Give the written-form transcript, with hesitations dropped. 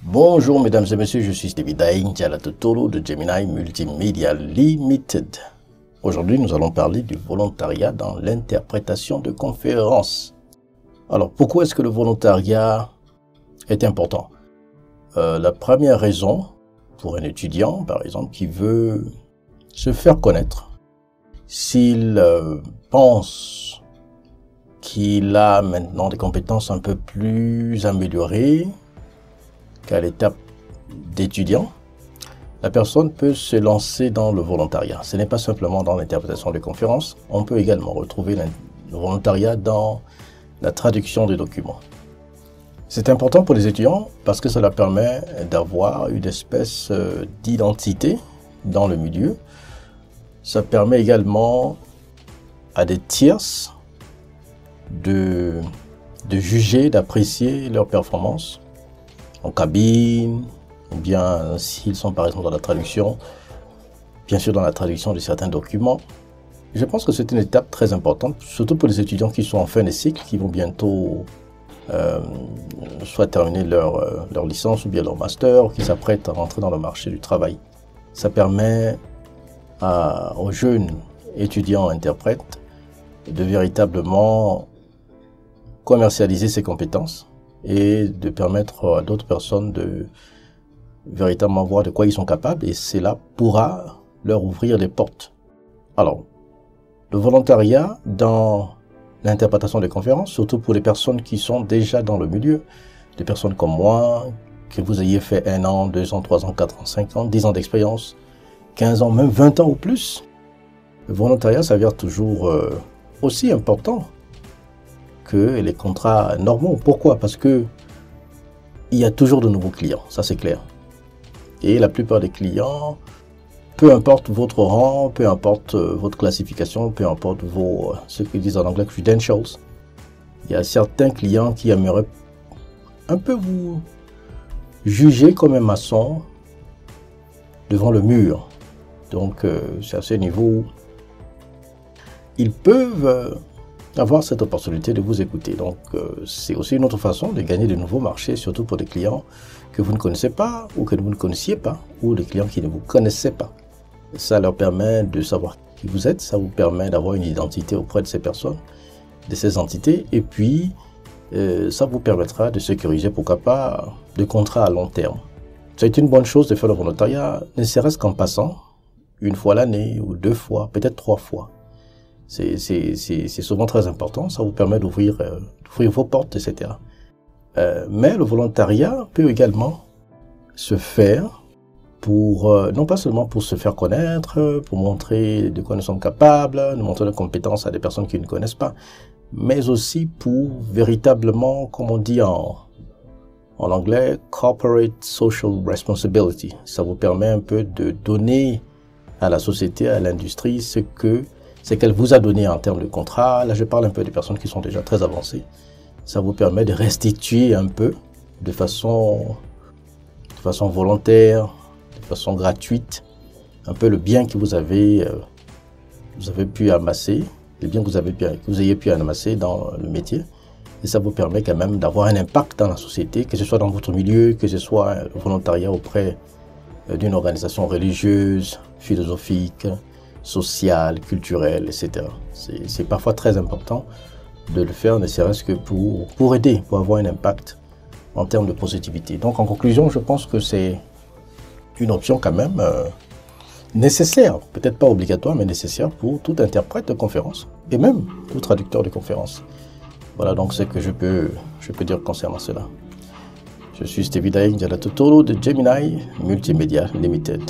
Bonjour mesdames et messieurs, je suis David Dialatotolo de Gemini Multimedia Limited. Aujourd'hui, nous allons parler du volontariat dans l'interprétation de conférences. Alors, pourquoi est-ce que le volontariat est important? La première raison, pour un étudiant, par exemple, qui veut se faire connaître, s'il pense qu'il a maintenant des compétences un peu plus améliorées qu'à l'étape d'étudiant, la personne peut se lancer dans le volontariat. Ce n'est pas simplement dans l'interprétation de conférences, on peut également retrouver le volontariat dans la traduction des documents. C'est important pour les étudiants parce que ça leur permet d'avoir une espèce d'identité dans le milieu. Ça permet également à des tierces de juger, d'apprécier leur performance en cabine, ou bien s'ils sont par exemple dans la traduction, bien sûr dans la traduction de certains documents. Je pense que c'est une étape très importante, surtout pour les étudiants qui sont en fin de cycle, qui vont bientôt soit terminer leur licence ou bien leur master, qui s'apprêtent à rentrer dans le marché du travail. Ça permet aux jeunes étudiants interprètes de véritablement commercialiser ses compétences et de permettre à d'autres personnes de véritablement voir de quoi ils sont capables, et cela pourra leur ouvrir des portes. Alors, le volontariat dans l'interprétation des conférences, surtout pour les personnes qui sont déjà dans le milieu, des personnes comme moi, que vous ayez fait 1 an, 2 ans, 3 ans, 4 ans, 5 ans, 10 ans d'expérience, 15 ans, même 20 ans ou plus, le volontariat s'avère toujours aussi important que les contrats normaux. Pourquoi? Parce que il y a toujours de nouveaux clients, ça c'est clair. Et la plupart des clients, peu importe votre rang, peu importe votre classification, peu importe ce qu'ils disent en anglais credentials, il y a certains clients qui aimeraient un peu vous juger comme un maçon devant le mur. Donc c'est à ce niveau où ils peuvent avoir cette opportunité de vous écouter. Donc c'est aussi une autre façon de gagner de nouveaux marchés, surtout pour des clients que vous ne connaissez pas ou que vous ne connaissiez pas, ou des clients qui ne vous connaissaient pas. Ça leur permet de savoir qui vous êtes, ça vous permet d'avoir une identité auprès de ces personnes, de ces entités, et puis ça vous permettra de sécuriser, pourquoi pas, des contrats à long terme. C'est une bonne chose de faire le volontariat, ne serait-ce qu'en passant, 1 fois l'année, ou 2 fois, peut-être 3 fois. C'est souvent très important, ça vous permet d'ouvrir vos portes, etc. Mais le volontariat peut également se faire pour, non pas seulement pour se faire connaître, pour montrer de quoi nous sommes capables, de montrer nos compétences à des personnes qui ne connaissent pas, mais aussi pour véritablement, comme on dit en anglais, corporate social responsibility. Ça vous permet un peu de donner à la société, à l'industrie, ce qu'elle vous a donné en termes de contrat. Là, je parle un peu des personnes qui sont déjà très avancées. Ça vous permet de restituer un peu de façon volontaire, de façon gratuite, un peu le bien que vous avez pu amasser, le bien que vous ayez pu amasser dans le métier. Et ça vous permet quand même d'avoir un impact dans la société, que ce soit dans votre milieu, que ce soit le volontariat auprès d'une organisation religieuse, philosophique, sociale, culturelle, etc. C'est parfois très important de le faire, ne serait-ce que pour aider, pour avoir un impact en termes de positivité. Donc en conclusion, je pense que c'est une option quand même nécessaire, peut-être pas obligatoire, mais nécessaire pour tout interprète de conférence, et même tout traducteur de conférence. Voilà donc ce que je peux dire concernant cela. Je suis David Dialatotolo de Gemini Multimedia Limited.